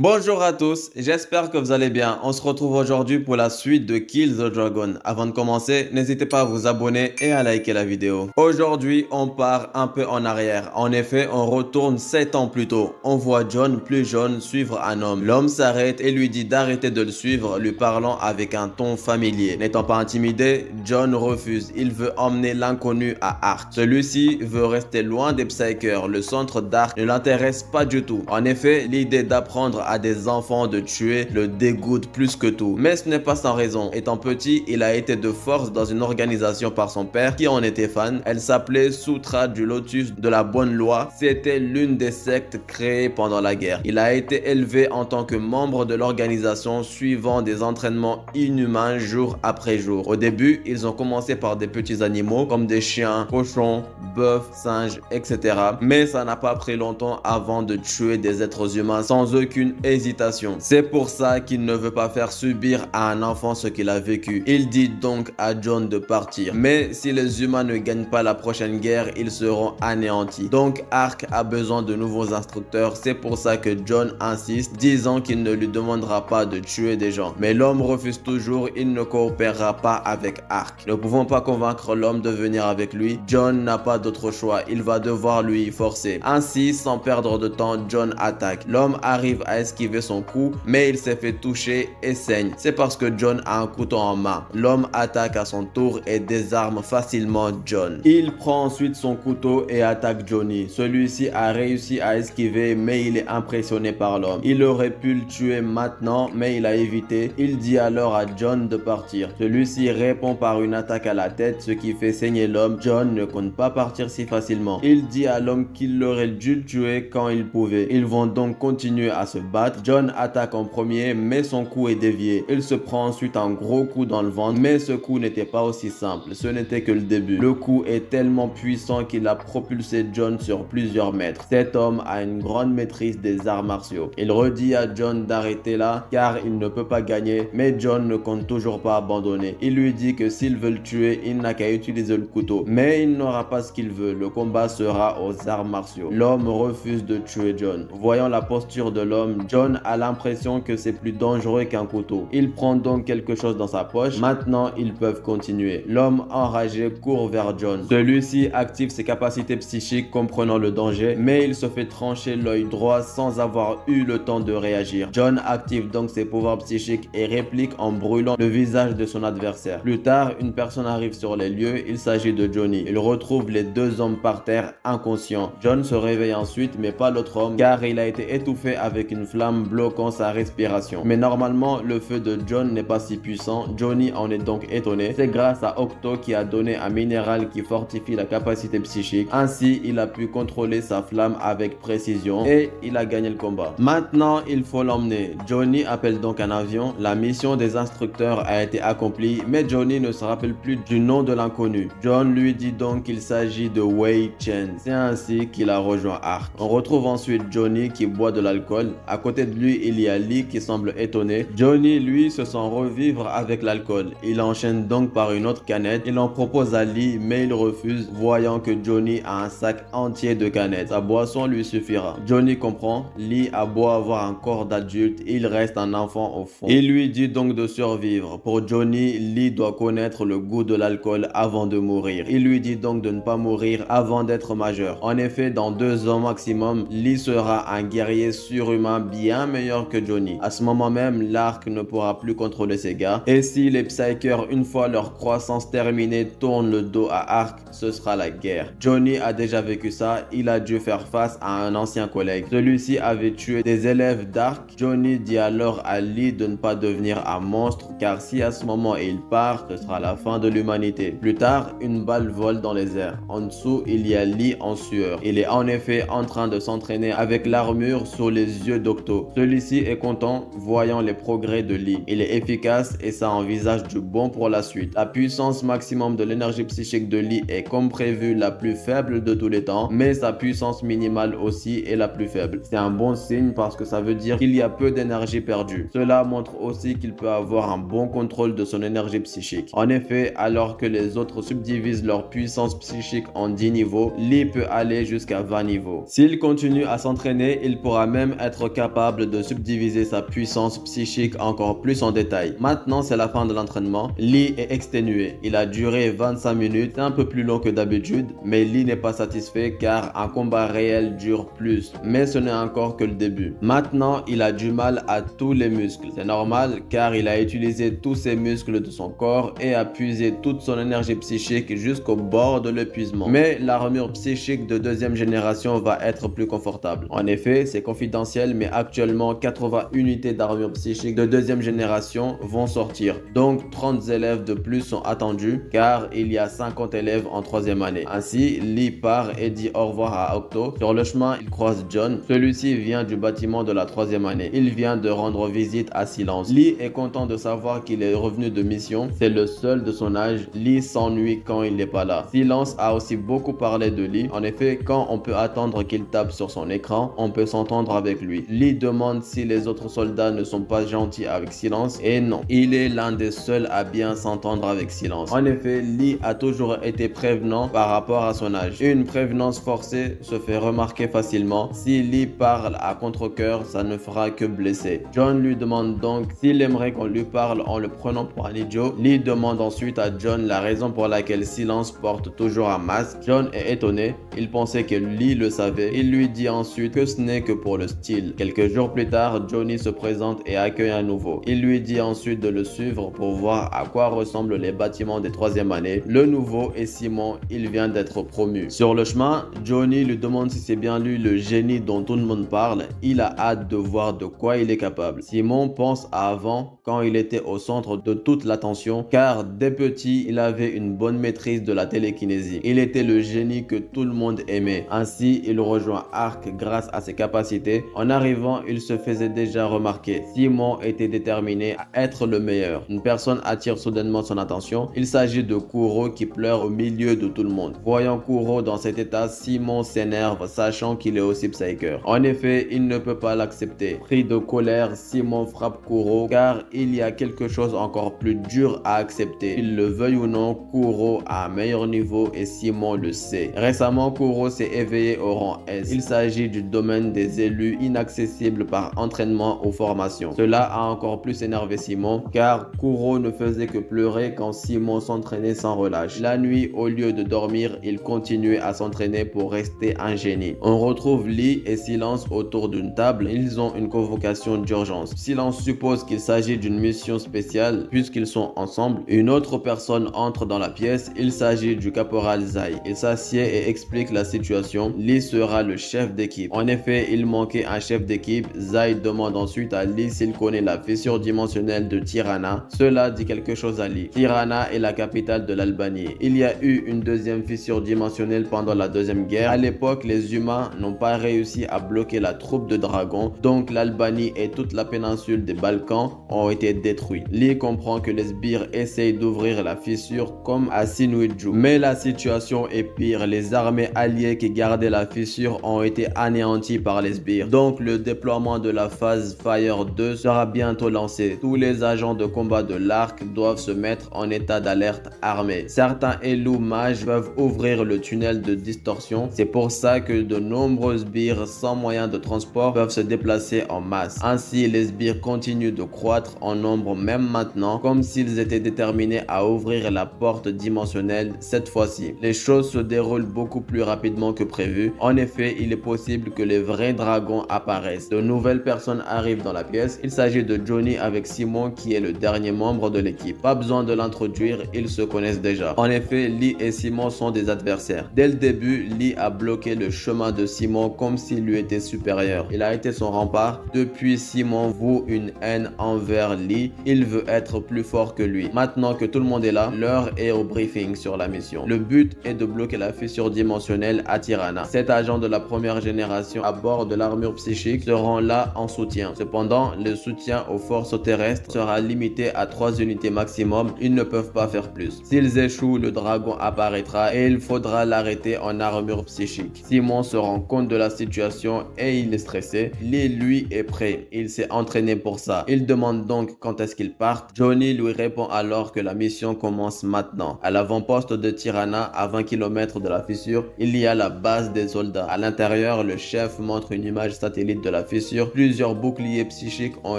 Bonjour à tous, j'espère que vous allez bien. On se retrouve aujourd'hui pour la suite de Kill the Dragon. Avant de commencer, n'hésitez pas à vous abonner et à liker la vidéo. Aujourd'hui, on part un peu en arrière. En effet, on retourne 7 ans plus tôt. On voit John, plus jeune, suivre un homme. L'homme s'arrête et lui dit d'arrêter de le suivre, lui parlant avec un ton familier. N'étant pas intimidé, John refuse. Il veut emmener l'inconnu à Ark. Celui-ci veut rester loin des Psykers. Le centre d'Ark ne l'intéresse pas du tout. En effet, l'idée d'apprendre à des enfants de tuer le dégoûte plus que tout. Mais ce n'est pas sans raison. Étant petit, il a été de force dans une organisation par son père qui en était fan. Elle s'appelait Sutra du Lotus de la Bonne Loi. C'était l'une des sectes créées pendant la guerre. Il a été élevé en tant que membre de l'organisation suivant des entraînements inhumains jour après jour. Au début, ils ont commencé par des petits animaux comme des chiens, cochons, bœufs, singes, etc. Mais ça n'a pas pris longtemps avant de tuer des êtres humains sans aucune hésitation. C'est pour ça qu'il ne veut pas faire subir à un enfant ce qu'il a vécu. Il dit donc à John de partir. Mais si les humains ne gagnent pas la prochaine guerre, ils seront anéantis. Donc Ark a besoin de nouveaux instructeurs. C'est pour ça que John insiste, disant qu'il ne lui demandera pas de tuer des gens. Mais l'homme refuse toujours, il ne coopérera pas avec Ark. Ne pouvant pas convaincre l'homme de venir avec lui, John n'a pas d'autre choix. Il va devoir lui forcer. Ainsi, sans perdre de temps, John attaque. L'homme arrive à esquiver son coup, mais il s'est fait toucher et saigne. C'est parce que John a un couteau en main. L'homme attaque à son tour et désarme facilement John. Il prend ensuite son couteau et attaque Johnny. Celui-ci a réussi à esquiver, mais il est impressionné par l'homme. Il aurait pu le tuer maintenant, mais il a évité. Il dit alors à John de partir. Celui-ci répond par une attaque à la tête, ce qui fait saigner l'homme. John ne compte pas partir si facilement. Il dit à l'homme qu'il aurait dû le tuer quand il pouvait. Ils vont donc continuer à se battre. John attaque en premier, mais son coup est dévié. Il se prend ensuite un gros coup dans le ventre, mais ce coup n'était pas aussi simple. Ce n'était que le début. Le coup est tellement puissant qu'il a propulsé John sur plusieurs mètres. Cet homme a une grande maîtrise des arts martiaux. Il redit à John d'arrêter là, car il ne peut pas gagner, mais John ne compte toujours pas abandonner. Il lui dit que s'il veut le tuer, il n'a qu'à utiliser le couteau. Mais il n'aura pas ce qu'il veut. Le combat sera aux arts martiaux. L'homme refuse de tuer John. Voyant la posture de l'homme, John a l'impression que c'est plus dangereux qu'un couteau. Il prend donc quelque chose dans sa poche. Maintenant, ils peuvent continuer. L'homme enragé court vers John. Celui-ci active ses capacités psychiques comprenant le danger, mais il se fait trancher l'œil droit sans avoir eu le temps de réagir. John active donc ses pouvoirs psychiques et réplique en brûlant le visage de son adversaire. Plus tard, une personne arrive sur les lieux. Il s'agit de Johnny. Il retrouve les deux hommes par terre inconscients. John se réveille ensuite, mais pas l'autre homme, car il a été étouffé avec une flamme bloquant sa respiration. Mais normalement, le feu de John n'est pas si puissant. Johnny en est donc étonné. C'est grâce à Octo qui a donné un minéral qui fortifie la capacité psychique. Ainsi, il a pu contrôler sa flamme avec précision et il a gagné le combat. Maintenant, il faut l'emmener. Johnny appelle donc un avion. La mission des instructeurs a été accomplie, mais Johnny ne se rappelle plus du nom de l'inconnu. John lui dit donc qu'il s'agit de Wei Chen. C'est ainsi qu'il a rejoint Ark. On retrouve ensuite Johnny qui boit de l'alcool. À côté de lui, il y a Lee qui semble étonné. Johnny, lui, se sent revivre avec l'alcool. Il enchaîne donc par une autre canette. Il en propose à Lee, mais il refuse, voyant que Johnny a un sac entier de canettes. Sa boisson lui suffira. Johnny comprend. Lee a beau avoir un corps d'adulte, il reste un enfant au fond. Il lui dit donc de survivre. Pour Johnny, Lee doit connaître le goût de l'alcool avant de mourir. Il lui dit donc de ne pas mourir avant d'être majeur. En effet, dans 2 ans maximum, Lee sera un guerrier surhumain bien meilleur que Johnny. À ce moment même, l'Ark ne pourra plus contrôler ses gars. Et si les Psykers, une fois leur croissance terminée, tournent le dos à Ark, ce sera la guerre. Johnny a déjà vécu ça. Il a dû faire face à un ancien collègue. Celui-ci avait tué des élèves d'Ark. Johnny dit alors à Lee de ne pas devenir un monstre, car si à ce moment il part, ce sera la fin de l'humanité. Plus tard, une balle vole dans les airs. En dessous, il y a Lee en sueur. Il est en effet en train de s'entraîner avec l'armure sous les yeux d'Octo. Celui-ci est content voyant les progrès de Lee. Il est efficace et ça envisage du bon pour la suite. La puissance maximum de l'énergie psychique de Lee est comme prévu la plus faible de tous les temps, mais sa puissance minimale aussi est la plus faible. C'est un bon signe parce que ça veut dire qu'il y a peu d'énergie perdue. Cela montre aussi qu'il peut avoir un bon contrôle de son énergie psychique. En effet, alors que les autres subdivisent leur puissance psychique en 10 niveaux, Lee peut aller jusqu'à 20 niveaux. S'il continue à s'entraîner, il pourra même être capable capable de subdiviser sa puissance psychique encore plus en détail. Maintenant, c'est la fin de l'entraînement. Lee est exténué. Il a duré 25 minutes, un peu plus long que d'habitude, mais Lee n'est pas satisfait car un combat réel dure plus. Mais ce n'est encore que le début. Maintenant, il a du mal à tous les muscles. C'est normal car il a utilisé tous ses muscles de son corps et a puisé toute son énergie psychique jusqu'au bord de l'épuisement. Mais l'armure psychique de deuxième génération va être plus confortable. En effet, c'est confidentiel, mais actuellement 80 unités d'armure psychique de deuxième génération vont sortir. Donc 30 élèves de plus sont attendus car il y a 50 élèves en troisième année. Ainsi, Lee part et dit au revoir à Octo. Sur le chemin, il croise John. Celui-ci vient du bâtiment de la troisième année. Il vient de rendre visite à Silence. Lee est content de savoir qu'il est revenu de mission. C'est le seul de son âge. Lee s'ennuie quand il n'est pas là. Silence a aussi beaucoup parlé de Lee. En effet, quand on peut attendre qu'il tape sur son écran, on peut s'entendre avec lui. Lee demande si les autres soldats ne sont pas gentils avec Silence et non, il est l'un des seuls à bien s'entendre avec Silence. En effet, Lee a toujours été prévenant par rapport à son âge. Une prévenance forcée se fait remarquer facilement. Si Lee parle à contre-cœur, ça ne fera que blesser. John lui demande donc s'il aimerait qu'on lui parle en le prenant pour un idiot. Lee demande ensuite à John la raison pour laquelle Silence porte toujours un masque. John est étonné, il pensait que Lee le savait. Il lui dit ensuite que ce n'est que pour le style. Quelques jours plus tard, Johnny se présente et accueille un nouveau. Il lui dit ensuite de le suivre pour voir à quoi ressemblent les bâtiments des troisième années. Le nouveau est Simon, il vient d'être promu. Sur le chemin, Johnny lui demande si c'est bien lui le génie dont tout le monde parle. Il a hâte de voir de quoi il est capable. Simon pense à avant, quand il était au centre de toute l'attention, car dès petit, il avait une bonne maîtrise de la télékinésie. Il était le génie que tout le monde aimait. Ainsi, il rejoint Arc grâce à ses capacités. En arrivant, il se faisait déjà remarquer. Simon était déterminé à être le meilleur. Une personne attire soudainement son attention. Il s'agit de Kuro qui pleure au milieu de tout le monde. Voyant Kuro dans cet état, Simon s'énerve, sachant qu'il est aussi Psyker. En effet, il ne peut pas l'accepter. Pris de colère, Simon frappe Kuro car il y a quelque chose encore plus dur à accepter. Qu'il le veuille ou non, Kuro a un meilleur niveau et Simon le sait. Récemment, Kuro s'est éveillé au rang S. Il s'agit du domaine des élus inaccessibles par entraînement ou formation. Cela a encore plus énervé Simon car Kuro ne faisait que pleurer quand Simon s'entraînait sans relâche. La nuit, au lieu de dormir, il continuait à s'entraîner pour rester un génie. On retrouve Lee et Silence autour d'une table. Ils ont une convocation d'urgence. Silence suppose qu'il s'agit d'une mission spéciale puisqu'ils sont ensemble. Une autre personne entre dans la pièce. Il s'agit du caporal Zai. Il s'assied et explique la situation. Lee sera le chef d'équipe. En effet, il manquait un chef d'équipe. Zai demande ensuite à Lee s'il connaît la fissure dimensionnelle de Tirana. Cela dit quelque chose à Lee. Tirana est la capitale de l'Albanie. Il y a eu une deuxième fissure dimensionnelle pendant la deuxième guerre. À l'époque, les humains n'ont pas réussi à bloquer la troupe de dragons. Donc l'Albanie et toute la péninsule des Balkans ont été détruits. Lee comprend que les sbires essayent d'ouvrir la fissure comme à Sinuiju. Mais la situation est pire. Les armées alliées qui gardaient la fissure ont été anéanties par les sbires. Donc le déploiement de la phase Fire 2 sera bientôt lancé. Tous les agents de combat de l'arc doivent se mettre en état d'alerte armée. Certains élus mages peuvent ouvrir le tunnel de distorsion. C'est pour ça que de nombreux sbires sans moyen de transport peuvent se déplacer en masse. Ainsi, les sbires continuent de croître en nombre même maintenant, comme s'ils étaient déterminés à ouvrir la porte dimensionnelle cette fois-ci. Les choses se déroulent beaucoup plus rapidement que prévu. En effet, il est possible que les vrais dragons apparaissent. De nouvelles personnes arrivent dans la pièce. Il s'agit de Johnny avec Simon qui est le dernier membre de l'équipe. Pas besoin de l'introduire, ils se connaissent déjà. En effet, Lee et Simon sont des adversaires. Dès le début, Lee a bloqué le chemin de Simon comme s'il lui était supérieur. Il a été son rempart. Depuis, Simon voue une haine envers Lee. Il veut être plus fort que lui. Maintenant que tout le monde est là, l'heure est au briefing sur la mission. Le but est de bloquer la fissure dimensionnelle à Tirana. 7 agents de la première génération à bord de l'armure psychique seront là en soutien. Cependant, le soutien aux forces terrestres sera limité à 3 unités maximum. Ils ne peuvent pas faire plus. S'ils échouent, le dragon apparaîtra et il faudra l'arrêter en armure psychique. Simon se rend compte de la situation et il est stressé. Lee, lui, est prêt. Il s'est entraîné pour ça. Il demande donc quand est-ce qu'il part. Johnny lui répond alors que la mission commence maintenant. À l'avant-poste de Tirana, à 20 km de la fissure, il y a la base des soldats. À l'intérieur, le chef montre une image satellite de la fissure, plusieurs boucliers psychiques ont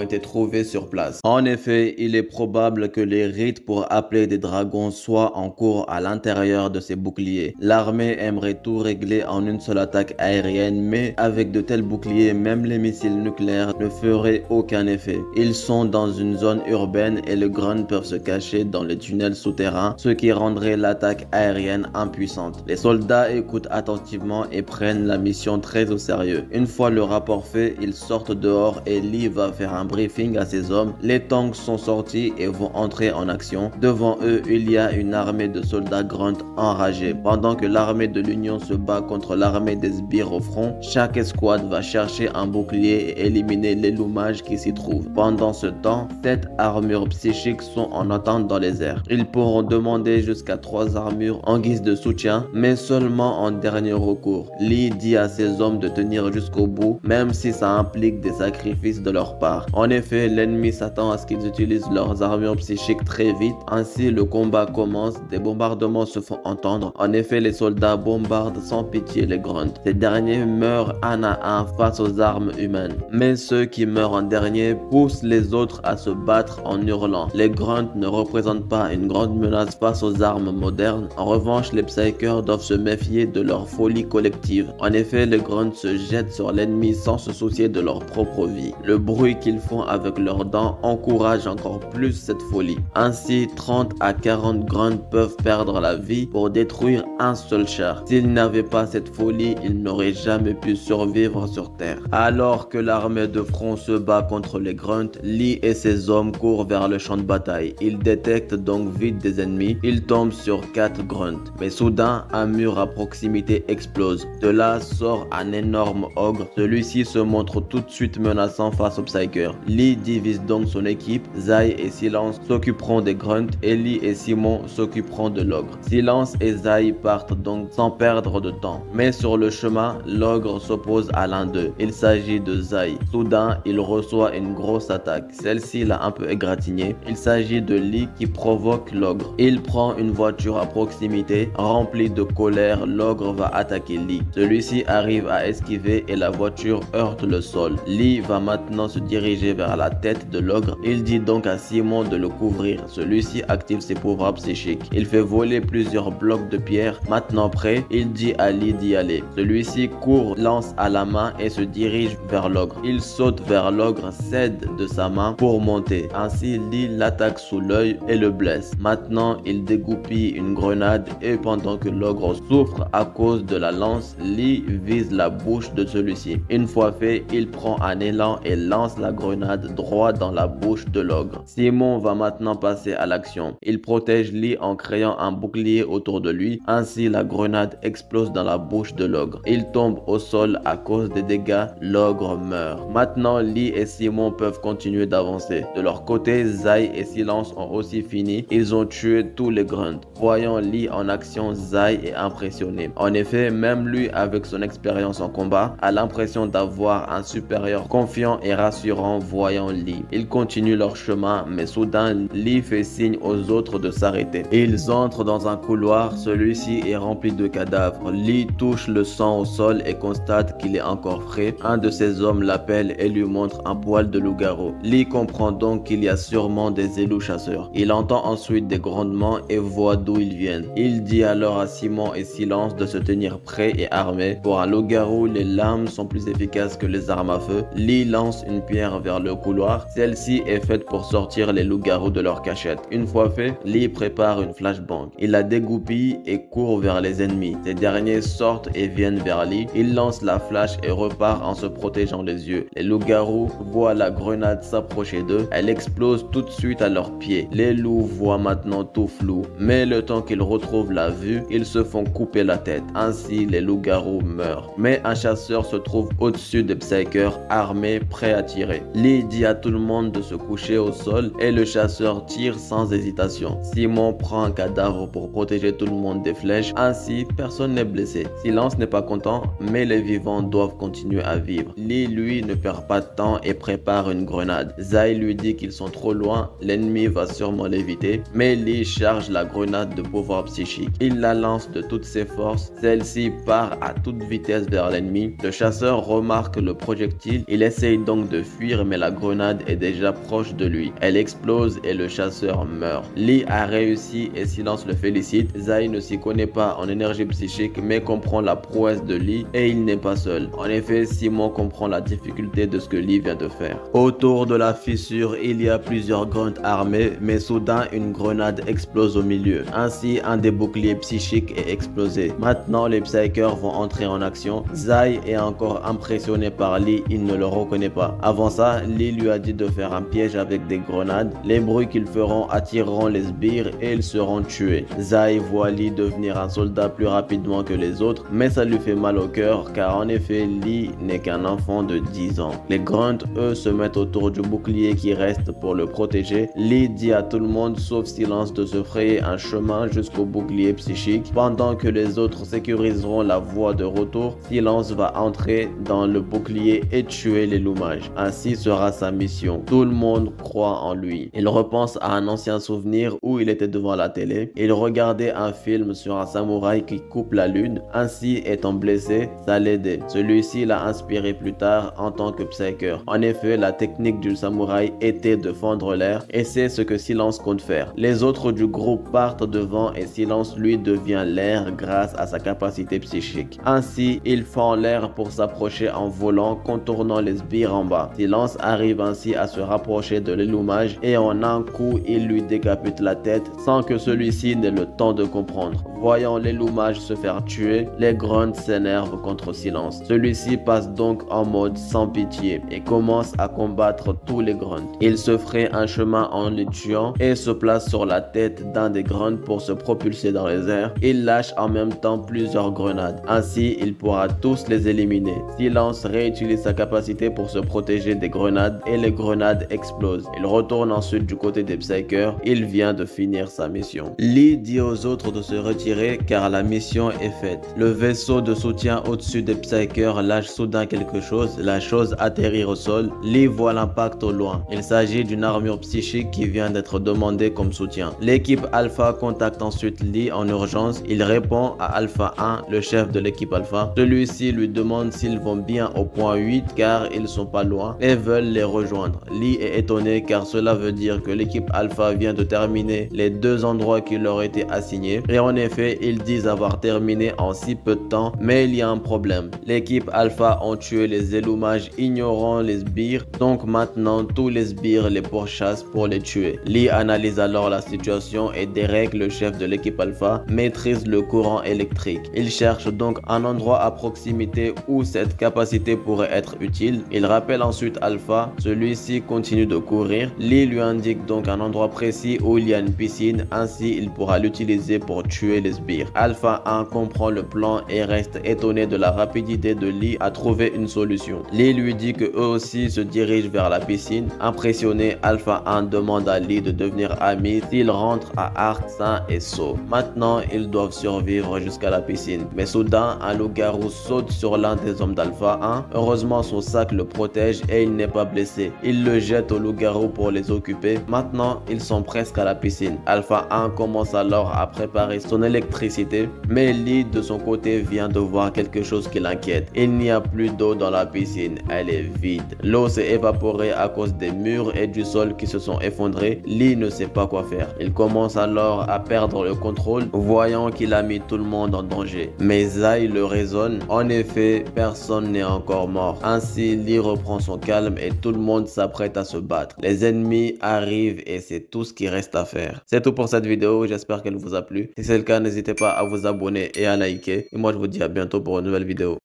été trouvés sur place. En effet, il est probable que les rites pour appeler des dragons soient en cours à l'intérieur de ces boucliers. L'armée aimerait tout régler en une seule attaque aérienne, mais avec de tels boucliers, même les missiles nucléaires ne feraient aucun effet. Ils sont dans une zone urbaine et les Grunts peuvent se cacher dans les tunnels souterrains, ce qui rendrait l'attaque aérienne impuissante. Les soldats écoutent attentivement et prennent la mission très au sérieux. Une fois le rapport fait, ils sortent dehors et Lee va faire un briefing à ses hommes. Les tanks sont sortis et vont entrer en action. Devant eux, il y a une armée de soldats Grunt enragés. Pendant que l'armée de l'Union se bat contre l'armée des sbires au front, chaque escouade va chercher un bouclier et éliminer les loumages qui s'y trouvent. Pendant ce temps, 7 armures psychiques sont en attente dans les airs. Ils pourront demander jusqu'à 3 armures en guise de soutien, mais seulement en dernier recours. Lee dit à ses hommes de tenir jusqu'au bout, même si ça implique des sacrifices de leur part. En effet, l'ennemi s'attend à ce qu'ils utilisent leurs armures psychiques très vite. Ainsi, le combat commence, des bombardements se font entendre. En effet, les soldats bombardent sans pitié les Grunts. Ces derniers meurent un à un face aux armes humaines. Mais ceux qui meurent en dernier poussent les autres à se battre en hurlant. Les Grunts ne représentent pas une grande menace face aux armes modernes. En revanche, les Psykers doivent se méfier de leur folie collective. En effet, les Grunts se jettent sur l'ennemi sans se soucier de leur propre vie. Le bruit qu'ils font avec leurs dents encourage encore plus cette folie. Ainsi, 30 à 40 Grunts peuvent perdre la vie pour détruire un seul char. S'ils n'avaient pas cette folie, ils n'auraient jamais pu survivre sur Terre. Alors que l'armée de front se bat contre les Grunts, Lee et ses hommes courent vers le champ de bataille. Ils détectent donc vite des ennemis. Ils tombent sur 4 Grunts. Mais soudain, un mur à proximité explose. De là sort un énorme ogre. Celui-ci se montre tout de suite menaçant face aux Psykers. Lee divise donc son équipe. Zai et Silence s'occuperont des Grunts. Ellie et Simon s'occuperont de l'ogre. Silence et Zai partent donc sans perdre de temps. Mais sur le chemin, l'ogre s'oppose à l'un d'eux. Il s'agit de Zai. Soudain, il reçoit une grosse attaque. Celle-ci l'a un peu égratigné. Il s'agit de Lee qui provoque l'ogre. Il prend une voiture à proximité. Remplie de colère, l'ogre va attaquer Lee. Celui-ci arrive à esquiver et la voiture heurte le sol. Lee va maintenant se diriger vers la tête de l'ogre. Il dit donc à Simon de le couvrir. Celui-ci active ses pouvoirs psychiques. Il fait voler plusieurs blocs de pierre. Maintenant prêt, il dit à Lee d'y aller. Celui-ci court, lance à la main et se dirige vers l'ogre. Il saute vers l'ogre, cède de sa main pour monter. Ainsi, Lee l'attaque sous l'œil et le blesse. Maintenant, il dégoupille une grenade et pendant que l'ogre souffre à cause de la lance, Lee vise la bouche de celui-ci. Une fois fait, il prend un élan et lance la grenade droit dans la bouche de l'ogre. Simon va maintenant passer à l'action. Il protège Lee en créant un bouclier autour de lui. Ainsi, la grenade explose dans la bouche de l'ogre. Il tombe au sol à cause des dégâts. L'ogre meurt. Maintenant, Lee et Simon peuvent continuer d'avancer. De leur côté, Zai et Silence ont aussi fini. Ils ont tué tous les Grunts. Voyant Lee en action, Zai est impressionné. En effet, même lui, avec son expérience en combat, a l'impression d'avoir un supérieur confiant et rassurant voyant Lee. Ils continuent leur chemin, mais soudain, Lee fait signe aux autres de s'arrêter. Ils entrent dans un couloir. Celui-ci est rempli de cadavres. Lee touche le sang au sol et constate qu'il est encore frais. Un de ses hommes l'appelle et lui montre un poil de loup-garou. Lee comprend donc qu'il y a sûrement des élus chasseurs. Il entend ensuite des grondements et voit d'où ils viennent. Il dit alors à Simon et Silence de se tenir prêts et armés. Pour un loup-garou, les lames sont plus efficaces que les armes à feu. Lee lance une pierre vers le couloir. Celle-ci est faite pour sortir les loups-garous de leur cachette. Une fois fait, Lee prépare une flashbang. Il la dégoupille et court vers les ennemis. Ces derniers sortent et viennent vers Lee. Il lance la flash et repart en se protégeant les yeux. Les loups-garous voient la grenade s'approcher d'eux. Elle explose tout de suite à leurs pieds. Les loups voient maintenant tout flou. Mais le temps qu'ils retrouvent la vue, ils se font couper la tête. Ainsi, les loups-garous meurent. Mais un chasseur se trouve au-dessus des Psykers, armé, prêt à tirer. Lee dit à tout le monde de se coucher au sol et le chasseur tire sans hésitation. Simon prend un cadavre pour protéger tout le monde des flèches. Ainsi, personne n'est blessé. Silence n'est pas content, mais les vivants doivent continuer à vivre. Lee, lui, ne perd pas de temps et prépare une grenade. Zai lui dit qu'ils sont trop loin, l'ennemi va sûrement l'éviter, mais Lee charge la grenade de pouvoir psychique. Il la lance de toutes ses forces, celle-ci part à toute vitesse vers l'ennemi. Le chasseur remarque contre le projectile. Il essaye donc de fuir, mais la grenade est déjà proche de lui. Elle explose et le chasseur meurt. Lee a réussi et Silence le félicite. Zai ne s'y connaît pas en énergie psychique, mais comprend la prouesse de Lee et il n'est pas seul. En effet, Simon comprend la difficulté de ce que Lee vient de faire. Autour de la fissure, il y a plusieurs grunts armés, mais soudain une grenade explose au milieu. Ainsi, un des boucliers psychiques est explosé. Maintenant, les Psykers vont entrer en action. Zai est encore impressionné par Lee, il ne le reconnaît pas. Avant ça, Lee lui a dit de faire un piège avec des grenades. Les bruits qu'ils feront attireront les sbires et ils seront tués. Zai voit Lee devenir un soldat plus rapidement que les autres, mais ça lui fait mal au cœur car en effet Lee n'est qu'un enfant de 10 ans. Les grunts eux se mettent autour du bouclier qui reste pour le protéger. Lee dit à tout le monde sauf Silence de se frayer un chemin jusqu'au bouclier psychique. Pendant que les autres sécuriseront la voie de retour, Silence va entrer dans le bouclier et tuer les loumages. Ainsi sera sa mission. Tout le monde croit en lui. Il repense à un ancien souvenir où il était devant la télé. Il regardait un film sur un samouraï qui coupe la lune. Ainsi, étant blessé, ça l'aidait. Celui-ci l'a inspiré plus tard en tant que Psyker. En effet, la technique du samouraï était de fendre l'air et c'est ce que Silence compte faire. Les autres du groupe partent devant et Silence lui devient l'air grâce à sa capacité psychique. Ainsi, il fend l'air pour s'approcher en volant, contournant les sbires en bas. Silence arrive ainsi à se rapprocher de l'élumage et en un coup, il lui décapite la tête sans que celui-ci n'ait le temps de comprendre. Voyant l'élumage se faire tuer, les grunts s'énervent contre Silence. Celui-ci passe donc en mode sans pitié et commence à combattre tous les grunts. Il se ferait un chemin en les tuant et se place sur la tête d'un des grunts pour se propulser dans les airs. Il lâche en même temps plusieurs grenades. Ainsi, il pourra tous les éliminer. Silence réutilise sa capacité pour se protéger des grenades et les grenades explosent. Il retourne ensuite du côté des Psykers. Il vient de finir sa mission. Lee dit aux autres de se retirer car la mission est faite. Le vaisseau de soutien au-dessus des Psykers lâche soudain quelque chose. La chose atterrit au sol. Lee voit l'impact au loin. Il s'agit d'une armure psychique qui vient d'être demandée comme soutien. L'équipe Alpha contacte ensuite Lee en urgence. Il répond à Alpha 1, le chef de l'équipe Alpha. Celui-ci lui demande s'ils vont bien au point 8 car ils sont pas loin et veulent les rejoindre. Lee est étonné car cela veut dire que l'équipe Alpha vient de terminer les 2 endroits qui leur étaient assignés et en effet ils disent avoir terminé en si peu de temps, mais il y a un problème. L'équipe Alpha ont tué les élumages ignorant les sbires, donc maintenant tous les sbires les pourchassent pour les tuer. Lee analyse alors la situation et Derek, le chef de l'équipe Alpha, maîtrise le courant électrique. Il cherche donc un endroit à proximité où cette capacité pourrait être utile. Il rappelle ensuite Alpha, celui-ci continue de courir. Lee lui indique donc un endroit précis où il y a une piscine, ainsi il pourra l'utiliser pour tuer les sbires. Alpha 1 comprend le plan et reste étonné de la rapidité de Lee à trouver une solution. Lee lui dit que eux aussi se dirigent vers la piscine. Impressionné, Alpha 1 demande à Lee de devenir ami s'il rentre à arc sain et sauf. Maintenant, ils doivent survivre jusqu'à la piscine. Mais soudain, un loup-garou saute sur l'un des hommes d'Alpha 1. Heureusement, son sac le protège et il n'est pas blessé. Il le jette au loup-garou pour les occuper. Maintenant, ils sont presque à la piscine. Alpha 1 commence alors à préparer son électricité, mais Lee de son côté vient de voir quelque chose qui l'inquiète. Il n'y a plus d'eau dans la piscine, elle est vide. L'eau s'est évaporée à cause des murs et du sol qui se sont effondrés. Lee ne sait pas quoi faire. Il commence alors à perdre le contrôle, voyant qu'il a mis tout le monde en danger. Mais Zai le raisonne. En effet, personne n'est encore mort. Ainsi, Lee reprend son calme et tout le monde s'apprête à se battre. Les ennemis arrivent et c'est tout ce qui reste à faire. C'est tout pour cette vidéo, j'espère qu'elle vous a plu. Si c'est le cas, n'hésitez pas à vous abonner et à liker. Et moi, je vous dis à bientôt pour une nouvelle vidéo.